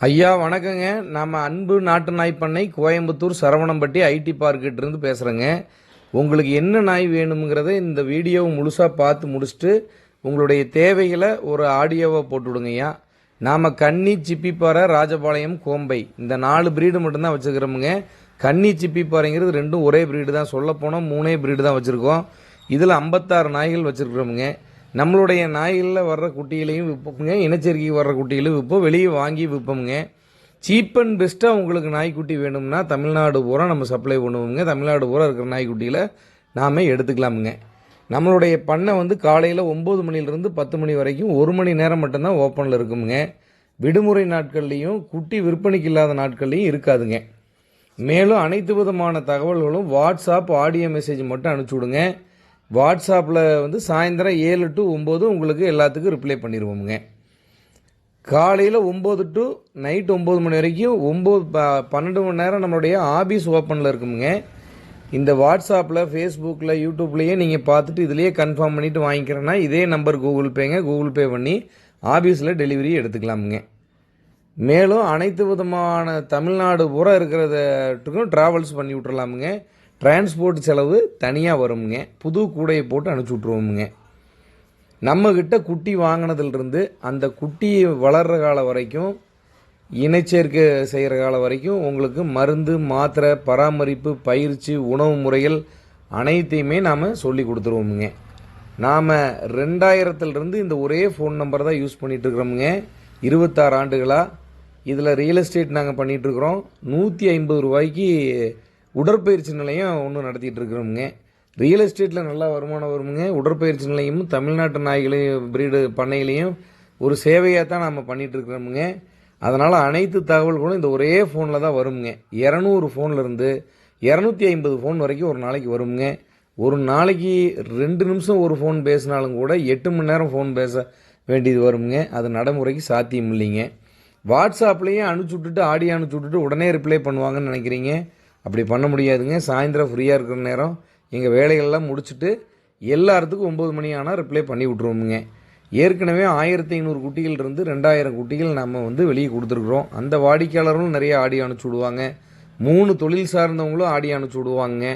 ஐயா வணக்கங்க. நம்ம அன்பு நாட்டு நாய் பண்ணை கோயம்புத்தூர் சரவணம்பட்டி ஐடி பார்க்கிட்டிருந்து பேசுகிறேங்க. உங்களுக்கு என்ன நாய் வேணுங்கிறத இந்த வீடியோவை முழுசாக பார்த்து முடிச்சுட்டு உங்களுடைய தேவைகளை ஒரு ஆடியோவை போட்டுவிடுங்கய்யா. நாம் கன்னி சிப்பிப்பாறை ராஜபாளையம் கோம்பை இந்த 4 பிரீடு மட்டும்தான் வச்சுக்கிறோமுங்க. கன்னி சிப்பிப்பாறைங்கிறது ரெண்டும் ஒரே பிரீடு தான், சொல்லப்போனால் 3 பிரீடு தான் வச்சுருக்கோம். இதில் 56 நாய்கள் வச்சுருக்கிறோமுங்க. நம்மளுடைய நாய்களில் வர்ற குட்டிகளையும் விற்போமுங்க, இனச்சேர்க்கைக்கு வர்ற குட்டிகளையும் விற்போம், வெளியே வாங்கி விற்போமுங்க. சீப் அண்ட் பெஸ்ட்டாக உங்களுக்கு நாய்க்குட்டி வேணும்னா தமிழ்நாடு பூரா நம்ம சப்ளை பண்ணுவோங்க. தமிழ்நாடு பூரா இருக்கிற நாய்க்குட்டியில் நாம் எடுத்துக்கலாமுங்க. நம்மளுடைய பண்ணை காலையில் 9 மணிலேருந்து 10 மணி வரைக்கும் 1 மணி நேரம் மட்டும்தான் ஓப்பனில் இருக்குமுங்க. விடுமுறை நாட்கள்லேயும் குட்டி விற்பனைக்கு இல்லாத நாட்கள்லையும் இருக்காதுங்க. மேலும் அனைத்து விதமான தகவல்களும் வாட்ஸ்அப் ஆடியோ மெசேஜ் மட்டும் அனுப்பிச்சி விடுங்க. வாட்ஸ்அப்பில் சாயந்தரம் 7 to 9 உங்களுக்கு எல்லாத்துக்கும் ரிப்ளை பண்ணிடுவோமுங்க. காலையில் 9 to நைட் 9 மணி வரைக்கும் 12 மணி நேரம் நம்மளுடைய ஆஃபீஸ் ஓப்பனில் இருக்குமுங்க. இந்த வாட்ஸ்அப்பில் ஃபேஸ்புக்கில் யூடியூப்லேயே நீங்கள் பார்த்துட்டு இதிலேயே கன்ஃபார்ம் பண்ணிவிட்டு வாங்கிக்கிறேன்னா இதே நம்பர் கூகுள் பே பண்ணி ஆஃபீஸில் டெலிவரி எடுத்துக்கலாமுங்க. மேலும் அனைத்து விதமான தமிழ்நாடு பூரா இருக்கிறதுக்கும் ட்ராவல்ஸ் பண்ணி விட்டுறலாமுங்க. டிரான்ஸ்போர்ட் செலவு தனியாக வருமுங்க. புது கூடையை போட்டு அனுப்பிச்சி விட்ருவோமுங்க. நம்மக்கிட்ட குட்டி வாங்கினதுலேருந்து அந்த குட்டி வளர்கிற காலம் வரைக்கும், இனச்சேர்க்கை செய்கிற காலம் வரைக்கும் உங்களுக்கு மருந்து, மாத்திரை, பராமரிப்பு, பயிற்சி, உணவு முறைகள் அனைத்தையுமே நாம் சொல்லி கொடுத்துருவோமுங்க. நாம் 2000 இந்த ஒரே ஃபோன் நம்பர் தான் யூஸ் பண்ணிகிட்ருக்குறோமுங்க. 26 ஆண்டுகளாக இதில் ரியல் எஸ்டேட் நாங்கள் பண்ணிகிட்ருக்குறோம். 150 ரூபாய்க்கு உடற்பயிற்சி நிலையம் ஒன்று நடத்திட்டு இருக்கிறோமுங்க. ரியல் எஸ்டேட்டில் நல்லா வருமானம் வருமுங்க. உடற்பயிற்சி நிலையமும் தமிழ்நாட்டு நாய்களையும் பிரீடு பண்ணையிலையும் ஒரு சேவையாக தான் நாம் பண்ணிகிட்ருக்கிறோமுங்க. அதனால் அனைத்து தகவல்களும் இந்த ஒரே ஃபோனில் தான் வருமுங்க. 200 ஃபோன்லேருந்து 250 ஃபோன் வரைக்கும் ஒரு நாளைக்கு வருமுங்க. ஒரு நாளைக்கு 2 நிமிஷம் ஒரு ஃபோன் பேசினாலும் கூட 8 மணி நேரம் ஃபோன் பேச வேண்டியது வருமுங்க. அது நடைமுறைக்கு சாத்தியம் இல்லைங்க. வாட்ஸ்அப்லேயே அனுப்பிச்சி விட்டுட்டு ஆடியோ அனுப்பிச்சி விட்டுட்டு உடனே ரிப்ளை பண்ணுவாங்கன்னு நினைக்கிறீங்க. அப்படி பண்ண முடியாதுங்க. சாயந்தரம் ஃப்ரீயாக இருக்கிற நேரம் எங்கள் வேலைகள்லாம் முடிச்சுட்டு எல்லாத்துக்கும் 9 மணி ஆனால் ரிப்ளை பண்ணி விட்ருவோமுங்க. ஏற்கனவே 1500 குட்டிகள் இருந்து 2000 குட்டிகள் நம்ம வெளியே கொடுத்துருக்குறோம். அந்த வாடிக்கையாளர்களும் நிறைய ஆடியோ அனுப்பிச்சி விடுவாங்க. 3 தொழில் சார்ந்தவங்களும் ஆடியோ அனுப்பிச்சி விடுவாங்க.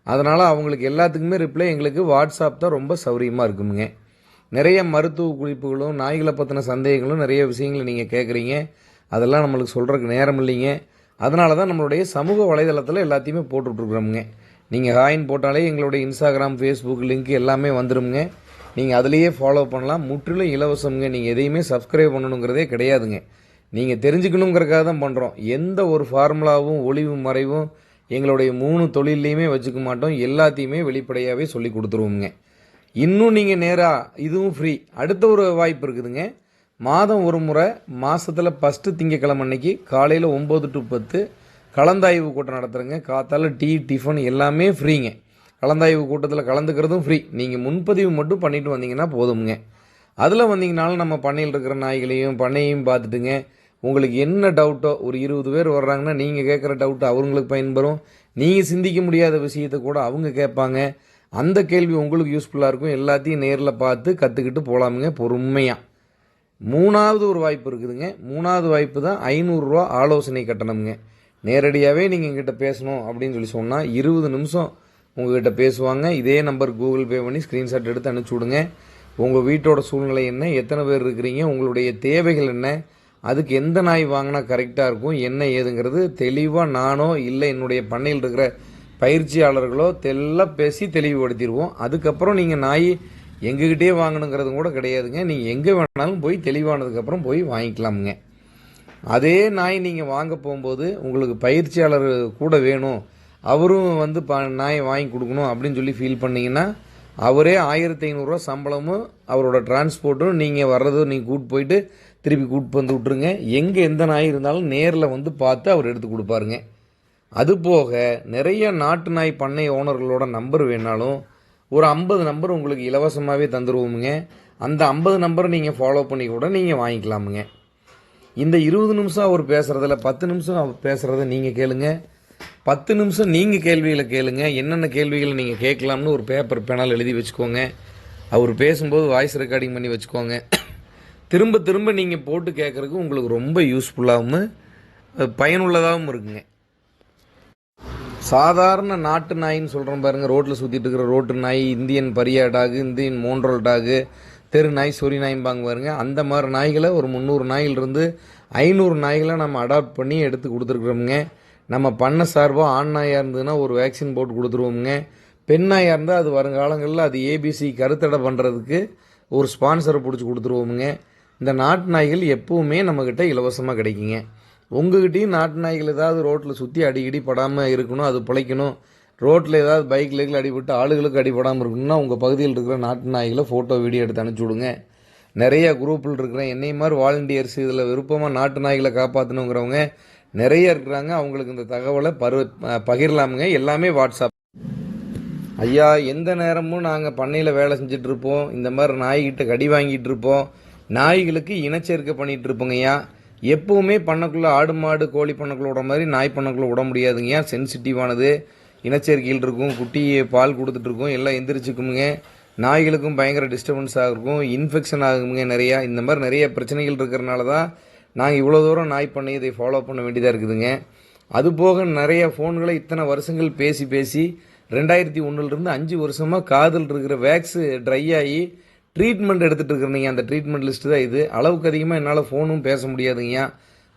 அதனால் அவங்களுக்கு எல்லாத்துக்குமே ரிப்ளை எங்களுக்கு வாட்ஸ்அப் தான் ரொம்ப சௌகரியமாக இருக்குமுங்க. நிறைய மருத்துவ குறிப்புகளும் நாய்களை பற்றின சந்தேகங்களும் நிறைய விஷயங்களை நீங்கள் கேட்குறீங்க. அதெல்லாம் நம்மளுக்கு சொல்கிறதுக்கு நேரம் இல்லைங்க. அதனால தான் நம்மளுடைய சமூக வலைதளத்தில் எல்லாத்தையுமே போட்டுட்ருக்குறோமுங்க. நீங்கள் ஹாயின் போட்டாலே எங்களுடைய இன்ஸ்டாகிராம், ஃபேஸ்புக் லிங்க் எல்லாமே வந்துடுங்க. நீங்கள் அதிலேயே ஃபாலோ பண்ணலாம். முற்றிலும் இலவசமுங்க. நீங்கள் எதையுமே சப்ஸ்கிரைப் பண்ணணுங்கிறதே கிடையாதுங்க. நீங்கள் தெரிஞ்சுக்கணுங்கிறக்காக தான் பண்ணுறோம். எந்த ஒரு ஃபார்முலாவும் ஒளிவு மறைவும் எங்களுடைய 3 தொழிலையுமே வச்சுக்க மாட்டோம். எல்லாத்தையுமே வெளிப்படையாகவே சொல்லி கொடுத்துருவோமுங்க. இன்னும் நீங்கள் நேராக இதுவும் ஃப்ரீ. அடுத்த ஒரு வாய்ப்பு இருக்குதுங்க. மாதம் ஒரு முறை மாதத்தில் ஃபஸ்ட்டு திங்கக்கிழமை அன்னைக்கு காலையில் 9 to 10 கலந்தாய்வு கூட்டம் நடத்துகிறேங்க. காத்தால டீ, டிஃபன் எல்லாமே ஃப்ரீங்க. கலந்தாய்வு கூட்டத்தில் கலந்துக்கிறதும் ஃப்ரீ. நீங்கள் முன்பதிவு மட்டும் பண்ணிட்டு வந்தீங்கன்னா போதுங்க. அதில் வந்தீங்கனாலும் நம்ம பண்ணையில் இருக்கிற நாய்களையும் பண்ணையும் பார்த்துட்டுங்க. உங்களுக்கு என்ன டவுட்டோ, ஒரு 20 பேர் வர்றாங்கன்னா நீங்கள் கேட்குற டவுட்டு அவங்களுக்கு பயன்பெறும். நீங்கள் சிந்திக்க முடியாத விஷயத்தை கூட அவங்க கேட்பாங்க. அந்த கேள்வி உங்களுக்கு யூஸ்ஃபுல்லாக இருக்கும். எல்லாத்தையும் நேரில் பார்த்து கற்றுக்கிட்டு போகலாமுங்க பொறுமையாக. 3வது ஒரு வாய்ப்பு இருக்குதுங்க. 3வது வாய்ப்பு தான் 500 ரூபா ஆலோசனை கட்டணமுங்க. நேரடியாகவே நீங்கள் எங்கிட்ட பேசணும் அப்படின்னு சொன்னால் 20 நிமிஷம் உங்கள்கிட்ட பேசுவாங்க. இதே நம்பர் கூகுள் பே பண்ணி ஸ்க்ரீன்ஷாட் எடுத்து அனுப்பிச்சி விடுங்க. உங்கள் வீட்டோட சூழ்நிலை என்ன, எத்தனை பேர் இருக்கிறீங்க, உங்களுடைய தேவைகள் என்ன, அதுக்கு எந்த நாய் வாங்கினா கரெக்டாக இருக்கும், என்ன ஏதுங்கிறது தெளிவாக நானோ இல்லை என்னுடைய பண்ணையில் இருக்கிற பயிற்சியாளர்களோ எல்லாம் பேசி தெளிவுபடுத்திடுவோம். அதுக்கப்புறம் நீங்கள் நாய் எங்ககிட்டே வாங்கணுங்கிறது கூட கிடையாதுங்க. நீங்கள் எங்கே வேணாலும் போய் தெளிவானதுக்கப்புறம் போய் வாங்கிக்கலாமுங்க. அதே நாய் நீங்கள் வாங்க போகும்போது உங்களுக்கு பயிற்சியாளர் கூட வேணும், அவரும் நாயை வாங்கி கொடுக்கணும் அப்படின்னு சொல்லி ஃபீல் பண்ணிங்கன்னா அவரே 1500 ரூபா சம்பளமும் அவரோட டிரான்ஸ்போர்ட்டும் நீங்கள் வர்றதும் நீங்கள் கூப்பிட்டு போயிட்டு திருப்பி கூப்பிட்டு வந்து விட்ருங்க. எங்கே எந்த நாய் இருந்தாலும் நேரில் பார்த்து அவர் எடுத்து கொடுப்பாருங்க. அதுபோக நிறைய நாட்டு நாய் பண்ணை ஓனர்களோட நம்பர் வேணாலும் ஒரு 50 நம்பர் உங்களுக்கு இலவசமாகவே தந்துடுவோமுங்க. அந்த 50 நம்பரை நீங்கள் ஃபாலோ பண்ணி கூட நீங்கள் வாங்கிக்கலாமுங்க. இந்த 20 நிமிஷம் அவர் பேசுகிறதில் 10 நிமிஷம் அவர் பேசுகிறத நீங்கள் கேளுங்க. 10 நிமிஷம் நீங்கள் கேள்விகளை கேளுங்க. என்னென்ன கேள்விகளை நீங்கள் கேட்கலாம்னு ஒரு பேப்பர் பேனால் எழுதி வச்சுக்கோங்க. அவர் பேசும்போது வாய்ஸ் ரெக்கார்டிங் பண்ணி வச்சுக்கோங்க. திரும்ப திரும்ப நீங்கள் போட்டு கேட்குறதுக்கு உங்களுக்கு ரொம்ப யூஸ்ஃபுல்லாகவும் பயனுள்ளதாகவும் இருக்குங்க. சாதாரண நாட்டு நாயின்னு சொல்கிறோம் பாருங்கள், ரோட்டில் சுற்றிட்டு இருக்கிற ரோட்டு நாய், இந்தியன் பரியா டாகு, இந்தியன் மோன்ரோல் டாகு, தெரு நாய், சொறி நாய்ம்பாங்க பாருங்க. அந்த மாதிரி நாய்களை ஒரு 300 நாய்களிருந்து 500 நாய்களை நம்ம அடாப்ட் பண்ணி எடுத்து கொடுத்துருக்குறோமுங்க. நம்ம பண்ண சார்பாக ஆண் நாயாக இருந்ததுன்னா ஒரு வேக்சின் போட்டு கொடுத்துருவோமுங்க. பெண் நாயாக இருந்தால் அது வருங்காலங்களில் அது ஏபிசி கருத்தடை பண்ணுறதுக்கு ஒரு ஸ்பான்சரை பிடிச்சி கொடுத்துருவோமுங்க. இந்த நாட்டு நாய்கள் எப்போவுமே நம்மக்கிட்ட இலவசமாக கிடைக்குங்க. உங்ககிட்டையும் நாட்டு நாய்கள் ஏதாவது ரோட்டில் சுற்றி அடிக்கடி படாமல் இருக்கணும், அது பிழைக்கணும், ரோட்டில் ஏதாவது பைக்கில் அடிபட்டு ஆளுகளுக்கு அடிபடாமல் இருக்கணும்னா உங்கள் பகுதியில் இருக்கிற நாட்டு நாய்களை ஃபோட்டோ வீடியோ எடுத்து அனுப்பிச்சி விடுங்க. நிறைய குரூப்பில் இருக்கிறேன், என்னை மாதிரி வாலண்டியர்ஸ் இதில் விருப்பமாக நாட்டு நாய்களை காப்பாற்றணுங்கிறவங்க நிறைய இருக்கிறாங்க. அவங்களுக்கு இந்த தகவலை பகிரலாமுங்க. எல்லாமே வாட்ஸ்அப். ஐயா, எந்த நேரமும் நாங்கள் பண்ணையில் வேலை செஞ்சுட்டு இருப்போம், இந்த மாதிரி நாய்கிட்ட கடி வாங்கிட்டு இருப்போம், நாய்களுக்கு இனச்சேர்க்கை பண்ணிகிட்டு இருப்போங்கய்யா. எப்போவுமே பண்ணக்குள்ளே ஆடு மாடு கோழி பண்ணக்குள்ள விட மாதிரி நாய் பண்ணக்குள்ளே விட முடியாதுங்கய்யா. சென்சிட்டிவானது, இனச்சேர்க்கையில் இருக்கும், குட்டி பால் கொடுத்துட்ருக்கோம், எல்லாம் எந்திரிச்சுக்குமுங்க. நாய்களுக்கும் பயங்கர டிஸ்டர்பன்ஸ் ஆகிருக்கும், இன்ஃபெக்ஷன் ஆகுங்க நிறையா. இந்த மாதிரி நிறைய பிரச்சனைகள் இருக்கிறனால தான் நாங்கள் இவ்வளோ தூரம் நாய் பண்ணி இதை ஃபாலோ பண்ண வேண்டியதாக இருக்குதுங்க. அதுபோக நிறைய ஃபோன்களை இத்தனை வருஷங்கள் பேசி 2001 5 வருஷமாக காதில் இருக்கிற வேக்ஸ் ட்ரை ஆகி ட்ரீட்மெண்ட் எடுத்துகிட்டு இருக்கிறீங்க. அந்த ட்ரீட்மெண்ட் லிஸ்ட்டு தான் இது. அளவுக்கு அதிகமாக என்னால் ஃபோனும் பேச முடியாதுங்க.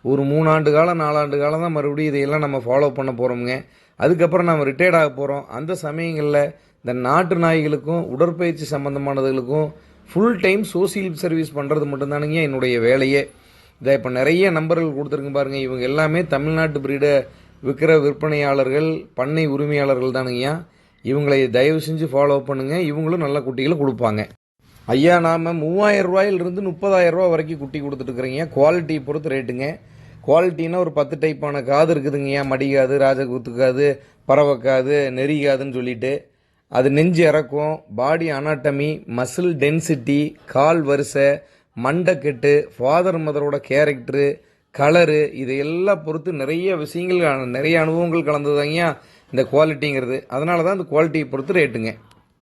ஒரு 3 ஆண்டு காலம் 4 ஆண்டு காலம் தான் மறுபடியும் இதையெல்லாம் நம்ம ஃபாலோ பண்ண போகிறோமுங்க. அதுக்கப்புறம் நம்ம ரிட்டையர்ட் ஆக போகிறோம். அந்த சமயங்களில் இந்த நாட்டு நாய்களுக்கும் உடற்பயிற்சி சம்மந்தமானதுகளுக்கும் ஃபுல் டைம் சோசியல் சர்வீஸ் பண்ணுறது மட்டும்தானுங்க என்னுடைய வேலையே. இதை இப்போ நிறைய நம்பர்கள் கொடுத்துருங்க பாருங்கள். இவங்க எல்லாமே தமிழ்நாட்டு பிரீடை விற்கிற விற்பனையாளர்கள், பண்ணை உரிமையாளர்கள் தானுங்கய்யா. இவங்களை தயவு செஞ்சு ஃபாலோ பண்ணுங்கள். இவங்களும் நல்ல குட்டிகளை கொடுப்பாங்க. ஐயா, நாம் 3000 ரூபாயிலிருந்து 30,000 ரூபா வரைக்கும் குட்டி கொடுத்துட்ருக்குறீங்க. குவாலிட்டி பொறுத்து ரேட்டுங்க. குவாலிட்டின்னா ஒரு 10 டைப்பான காது இருக்குதுங்கய்யா. மடிக்காது, ராஜகுத்துக்காது, பறவைக்காது, நெறிகாதுன்னு சொல்லிட்டு அது நெஞ்சு இறக்கும், பாடி அனாட்டமி, மசில் டென்சிட்டி, கால் வரிசை, மண்டைக்கெட்டு, ஃபாதர் மதரோட கேரக்டரு, கலரு, இதையெல்லாம் பொறுத்து நிறைய விஷயங்கள், நிறைய அனுபவங்கள் கலந்ததுதாங்கய்யா இந்த குவாலிட்டிங்கிறது. அதனால தான் இந்த குவாலிட்டியை பொறுத்து ரேட்டுங்க.